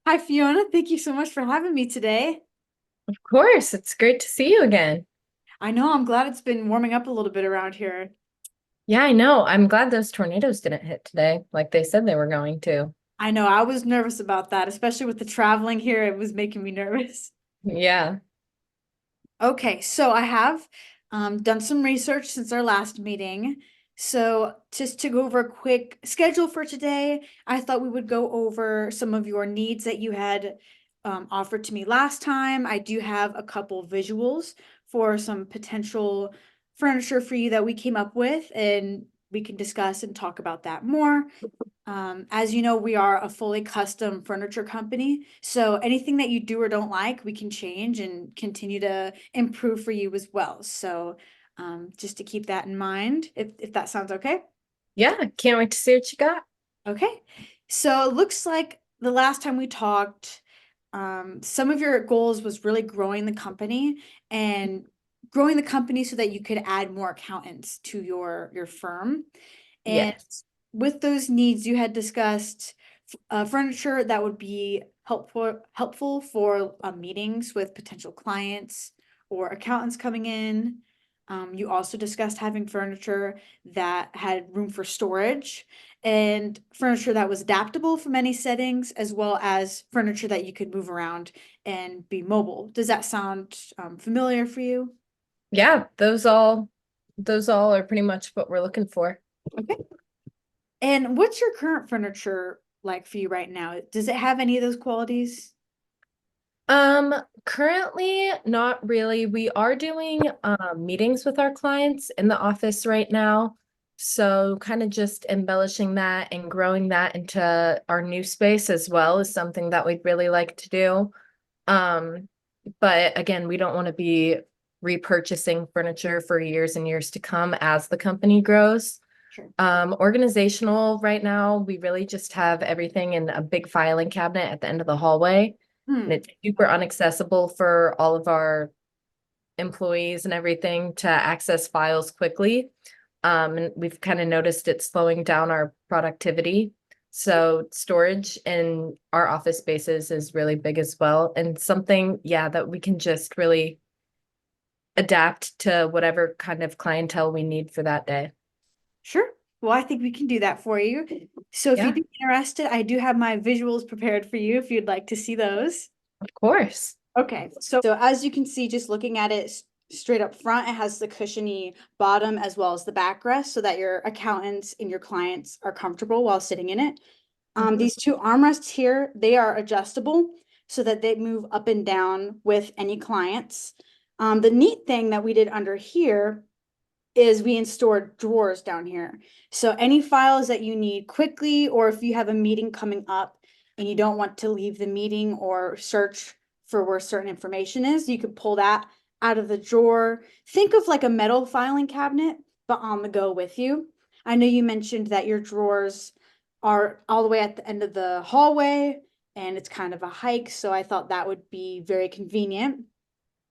Hi, Fiona. Thank you so much for having me today. Of course, it's great to see you again. I know I'm glad it's been warming up a little bit around here. Yeah, I know. I'm glad those tornadoes didn't hit today, like they said they were going to. I know I was nervous about that, especially with the traveling here. It was making me nervous. Yeah. Okay, so I have done some research since our last meeting. So just to go over a quick schedule for today, I thought we would go over some of your needs that you had offered to me last time. I do have a couple visuals for some potential furniture for you that we came up with, and we can discuss and talk about that more. As you know, we are a fully custom furniture company. So anything that you do or don't like, we can change and continue to improve for you as well. So just to keep that in mind, if that sounds okay. Yeah, can't wait to see what you got. Okay. So it looks like the last time we talked, some of your goals was really growing the company and growing the company so that you could add more accountants to your firm. And Yes. with those needs, you had discussed furniture that would be helpful for meetings with potential clients or accountants coming in. You also discussed having furniture that had room for storage and furniture that was adaptable for many settings, as well as furniture that you could move around and be mobile. Does that sound familiar for you? Yeah, those all are pretty much what we're looking for. Okay. And what's your current furniture like for you right now? Does it have any of those qualities? Um, Currently not really. We are doing meetings with our clients in the office right now. So kind of just embellishing that and growing that into our new space as well is something that we'd really like to do. Um, but again, we don't want to be repurchasing furniture for years and years to come as the company grows. Sure. Organizational right now, we really just have everything in a big filing cabinet at the end of the hallway. And Hmm. it's super unaccessible for all of our employees and everything to access files quickly. And we've kind of noticed it slowing down our productivity. So storage in our office spaces is really big as well. And something, yeah, that we can just really adapt to whatever kind of clientele we need for that day. Sure. Well, I think we can do that for you. So if you'd Yeah, be interested, I do have my visuals prepared for you if you'd like to see those. of course. Okay, so as you can see, just looking at it straight up front, it has the cushiony bottom as well as the backrest so that your accountants and your clients are comfortable while sitting in it. Mhm. These two armrests here, they are adjustable so that they move up and down with any clients. The neat thing that we did under here is we installed drawers down here. So any files that you need quickly, or if you have a meeting coming up and you don't want to leave the meeting or search for where certain information is, you could pull that out of the drawer. Think of like a metal filing cabinet, but on the go with you. I know you mentioned that your drawers are all the way at the end of the hallway and it's kind of a hike, so I thought that would be very convenient.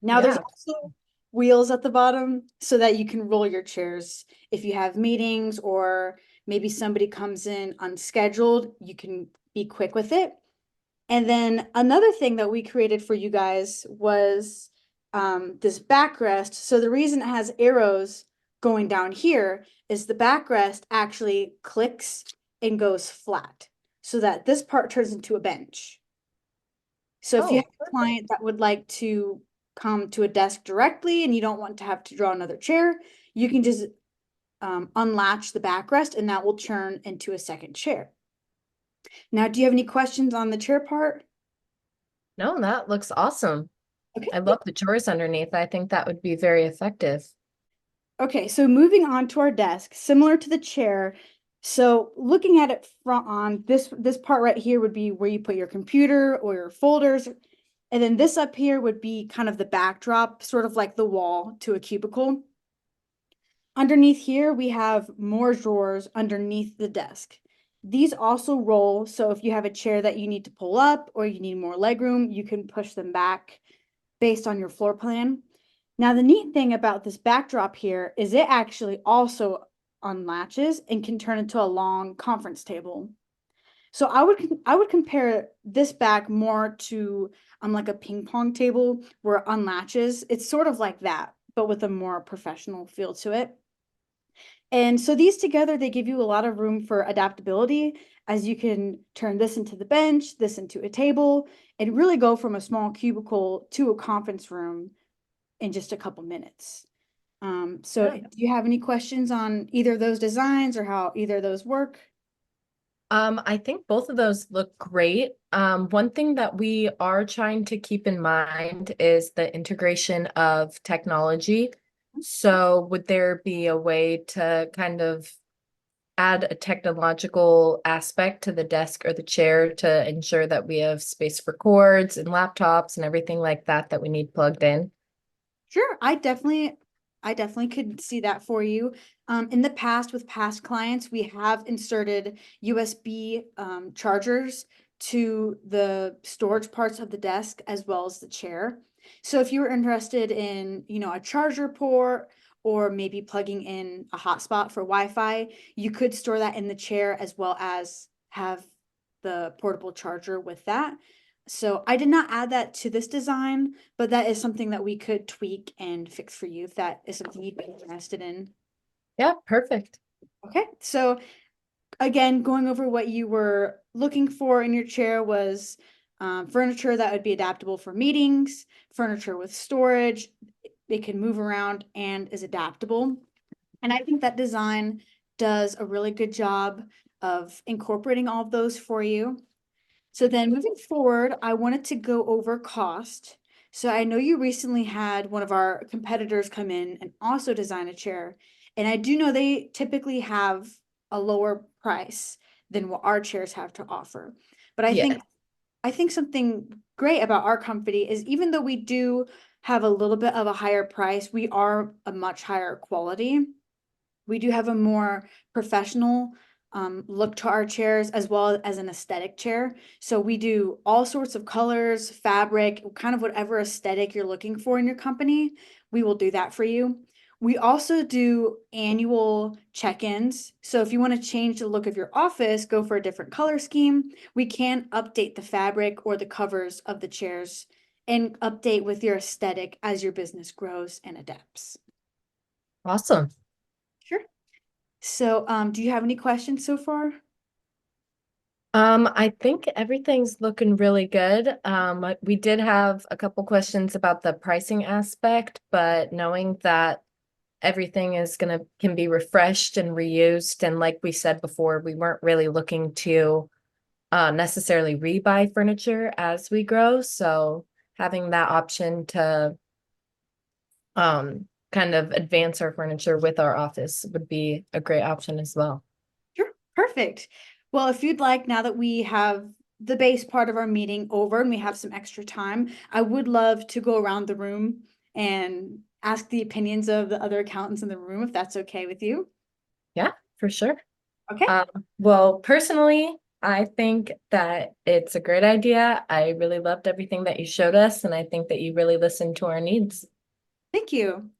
Now there's Yeah. also wheels at the bottom so that you can roll your chairs. If you have meetings or maybe somebody comes in unscheduled, you can be quick with it. And then another thing that we created for you guys was this backrest. So the reason it has arrows going down here is the backrest actually clicks and goes flat so that this part turns into a bench. So if you have Oh, a client that would like to come to a desk directly and you don't want to have to draw another chair, you can just unlatch the backrest and that will turn into a second chair. Now, do you have any questions on the chair part? no, that looks awesome. Okay. I love the drawers underneath. I think that would be very effective. Okay, so moving on to our desk, similar to the chair. So looking at it front on this part right here would be where you put your computer or your folders. And then this up here would be kind of the backdrop, sort of like the wall to a cubicle. Underneath here, we have more drawers underneath the desk. These also roll, so if you have a chair that you need to pull up or you need more legroom, you can push them back based on your floor plan. Now, the neat thing about this backdrop here is it actually also unlatches and can turn into a long conference table. So I would compare this back more to like a ping pong table where it unlatches. It's sort of like that, but with a more professional feel to it. And so these together, they give you a lot of room for adaptability as you can turn this into the bench, this into a table, and really go from a small cubicle to a conference room in just a couple minutes. So Yeah. do you have any questions on either of those designs or how either of those work? I think both of those look great. One thing that we are trying to keep in mind is the integration of technology. So would there be a way to kind of add a technological aspect to the desk or the chair to ensure that we have space for cords and laptops and everything like that that we need plugged in? Sure, I definitely could see that for you. In the past, with past clients, we have inserted USB chargers to the storage parts of the desk as well as the chair. So if you were interested in, a charger port or maybe plugging in a hotspot for Wi-Fi, you could store that in the chair as well as have the portable charger with that. So I did not add that to this design, but that is something that we could tweak and fix for you if that is something you'd be interested in. Yeah, perfect. Okay, so again, going over what you were looking for in your chair was furniture that would be adaptable for meetings, furniture with storage, it can move around and is adaptable. And I think that design does a really good job of incorporating all of those for you. So then moving forward, I wanted to go over cost. So I know you recently had one of our competitors come in and also design a chair. And I do know they typically have a lower price than what our chairs have to offer. But I Yeah. think I think something great about our company is even though we do have a little bit of a higher price, we are a much higher quality. We do have a more professional look to our chairs as well as an aesthetic chair. So we do all sorts of colors, fabric, kind of whatever aesthetic you're looking for in your company, we will do that for you. We also do annual check-ins. So if you want to change the look of your office, go for a different color scheme, we can update the fabric or the covers of the chairs and update with your aesthetic as your business grows and adapts. Awesome. Sure. So, do you have any questions so far? I think everything's looking really good. We did have a couple questions about the pricing aspect, but knowing that everything is can be refreshed and reused, and like we said before, we weren't really looking to necessarily rebuy furniture as we grow. So having that option to kind of advance our furniture with our office would be a great option as well. Sure. Perfect. Well, if you'd like, now that we have the base part of our meeting over and we have some extra time, I would love to go around the room and ask the opinions of the other accountants in the room, if that's okay with you. Yeah, for sure. Okay. Um, well, personally, I think that it's a great idea. I really loved everything that you showed us, and I think that you really listened to our needs. Thank you.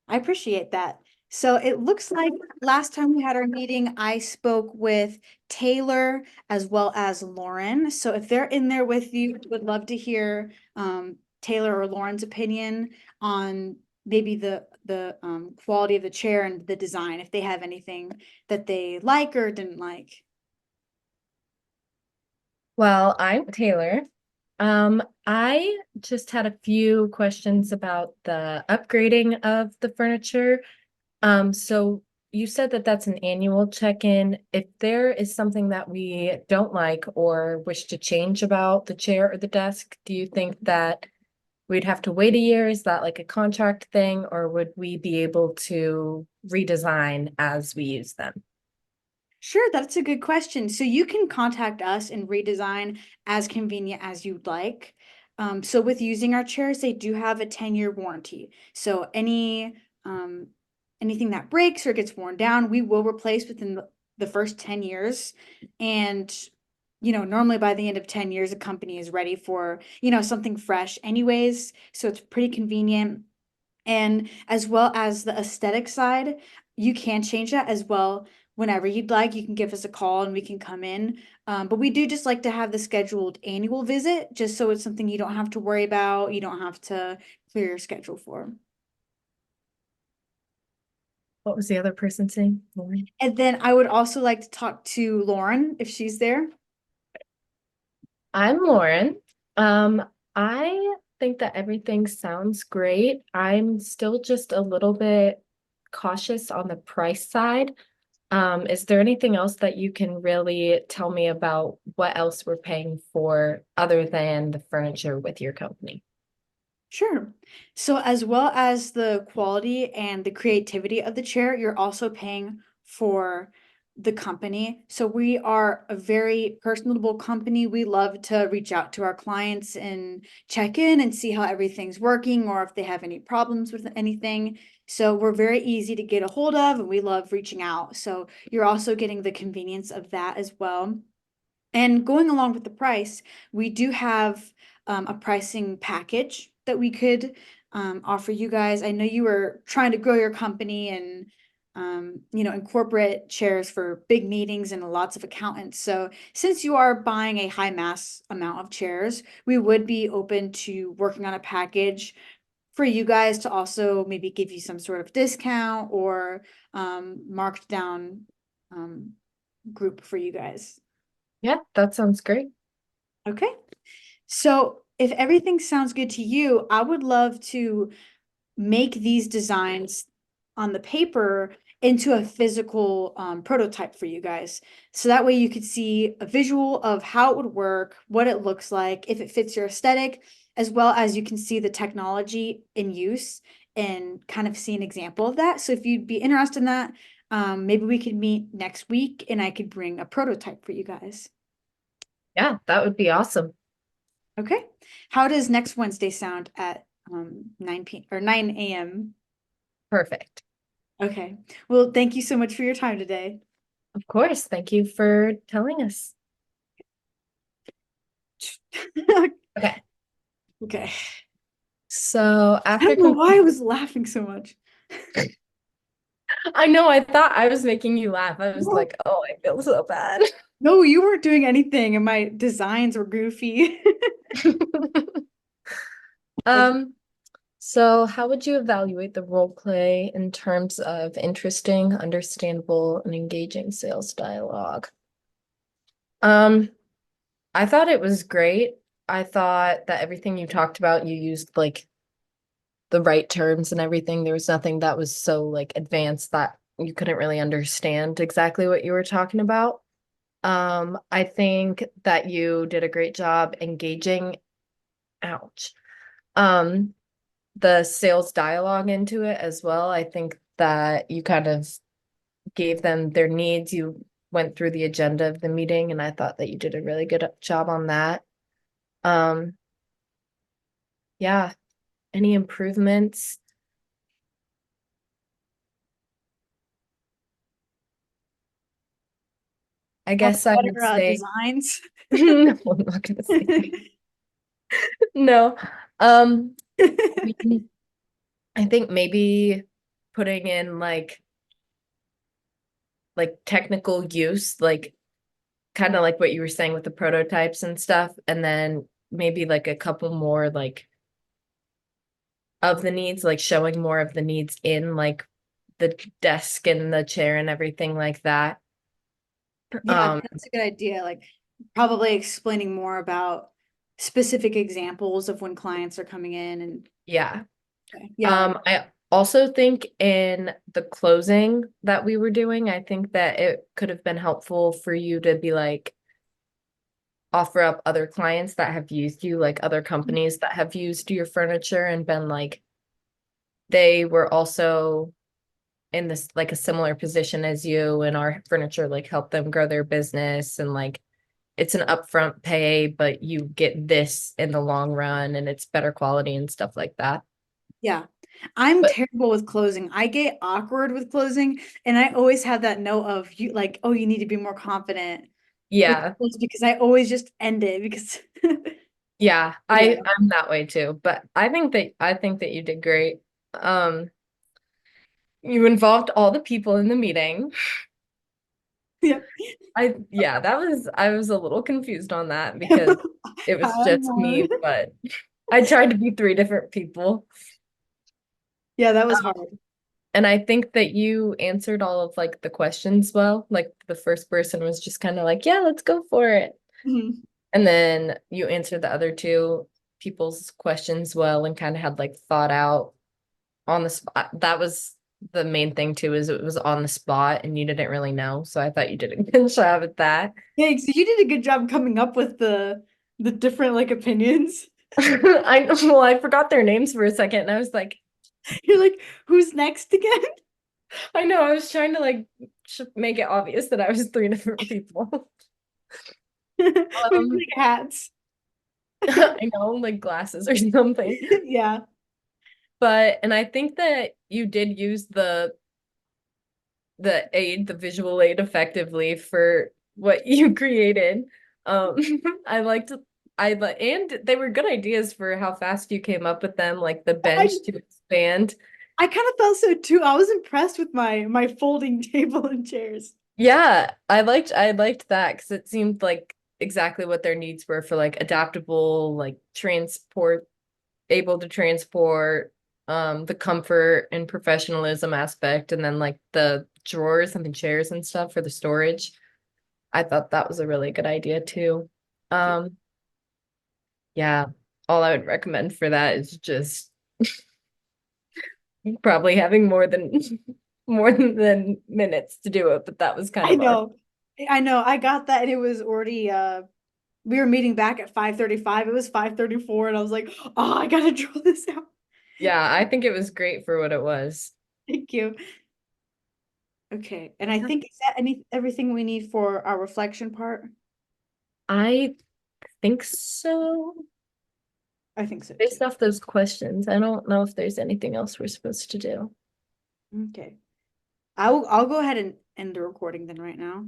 I appreciate that. So it looks like last time we had our meeting, I spoke with Taylor as well as Lauren. So if they're in there with you, would love to hear Taylor or Lauren's opinion on maybe the quality of the chair and the design, if they have anything that they like or didn't like. Well, I'm Taylor. I just had a few questions about the upgrading of the furniture. So you said that that's an annual check-in. If there is something that we don't like or wish to change about the chair or the desk, do you think that we'd have to wait a year? Is that like a contract thing, or would we be able to redesign as we use them? Sure, that's a good question. So you can contact us and redesign as convenient as you'd like. So with using our chairs, they do have a 10-year warranty. So anything that breaks or gets worn down, we will replace within the first 10 years. And normally by the end of 10 years, a company is ready for, something fresh anyways. So it's pretty convenient. And as well as the aesthetic side, you can change that as well whenever you'd like. You can give us a call and we can come in. But we do just like to have the scheduled annual visit, just so it's something you don't have to worry about. You don't have to clear your schedule for. What was the other person's name? Lauren? And then I would also like to talk to Lauren if she's there. I'm Lauren. I think that everything sounds great. I'm still just a little bit cautious on the price side. Is there anything else that you can really tell me about what else we're paying for other than the furniture with your company? Sure. So as well as the quality and the creativity of the chair, you're also paying for the company. So we are a very personable company. We love to reach out to our clients and check in and see how everything's working or if they have any problems with anything. So we're very easy to get a hold of and we love reaching out. So you're also getting the convenience of that as well. And going along with the price, we do have a pricing package that we could offer you guys. I know you were trying to grow your company and incorporate chairs for big meetings and lots of accountants. So since you are buying a high mass amount of chairs, we would be open to working on a package for you guys to also maybe give you some sort of discount or marked down um, group for you guys. Yeah, that sounds great. Okay. So if everything sounds good to you, I would love to make these designs on the paper into a physical prototype for you guys. So that way you could see a visual of how it would work, what it looks like, if it fits your aesthetic, as well as you can see the technology in use and kind of see an example of that. So if you'd be interested in that, maybe we could meet next week and I could bring a prototype for you guys. Yeah, that would be awesome. Okay. How does next Wednesday sound at 9 p or 9 a.m.? Perfect. Okay. Well, thank you so much for your time today. Of course. Thank you for telling us. Okay. Okay. So I after don't know why I complete, was laughing so much. I know I thought I was making you laugh. I was No, like, oh, I feel so bad. no, you weren't doing anything and my designs were goofy. Okay. Um, so how would you evaluate the role play in terms of interesting, understandable, and engaging sales dialogue? Um, I thought it was great. I thought that everything you talked about, you used like the right terms and everything. There was nothing that was so like advanced that you couldn't really understand exactly what you were talking about. I think that you did a great job engaging, ouch, um, the sales dialogue into it as well. I think that you kind of gave them their needs. You went through the agenda of the meeting, and I thought that you did a really good job on that. Um, yeah, any improvements? I Probably guess I would better say designs. no, I'm not gonna say no. Um, we- I think maybe putting in like technical use, like kind of like what you were saying with the prototypes and stuff, and then maybe like a couple more like of the needs, like showing more of the needs in like the desk and the chair and everything like that. Yeah, Um, that's a good idea. Like probably explaining more about specific examples of when clients are coming in and yeah. okay. Yeah. I also think in the closing that we were doing, I think that it could have been helpful for you to be like offer up other clients that have used you, like other companies that have used your furniture and been like they were also in this like a similar position as you and our furniture like help them grow their business and like it's an upfront pay, but you get this in the long run and it's better quality and stuff like that. Yeah. I'm But terrible with closing. I get awkward with closing, and I always have that note of you like, oh, you need to be more confident with yeah, close because I always just end it because yeah, yeah. I'm that way too. But I think that you did great. Um, you involved all the people in the meeting. Yep. I was a little confused on that because it was I'm just on. me, but I tried to be three different people. Yeah, that was hard. And I think that you answered all of like the questions well. Like the first person was just kind of like, yeah, let's go for it. Mhm. And then you answered the other two people's questions well and kind of had like thought out on the spot. That was the main thing too, is it was on the spot and you didn't really know. So I thought you did a good job at that. Thanks. You did a good job coming up with the different like opinions. I know, well, I forgot their names for a second and I was like, You're like, who's next again? I know, I was trying to like make it obvious that I was three different people. Maybe Um, like hats. I know, like glasses or something. Yeah. But and I think that you did use the visual aid effectively for what you created. Um I liked and they were good ideas for how fast you came up with them, like the I bench to expand. I kind of felt so too. I was impressed with my folding table and chairs. Yeah, I liked that because it seemed like exactly what their needs were for like adaptable, like transport, able to transport, the comfort and professionalism aspect, and then like the drawers and the chairs and stuff for the storage. I thought that was a really good idea too. Um, yeah, all I would recommend for that is just probably having more than more than minutes to do it, but that was kind I of our. know. I know. I got that and it was already we were meeting back at 5:35. It was 5:34 and I was like, "Oh, I gotta draw this out." Yeah, I think it was great for what it was. Thank you. Okay. And I think is that everything we need for our reflection part? I think so. I think so too. Based off those questions, I don't know if there's anything else we're supposed to do. Okay. I'll go ahead and end the recording then right now.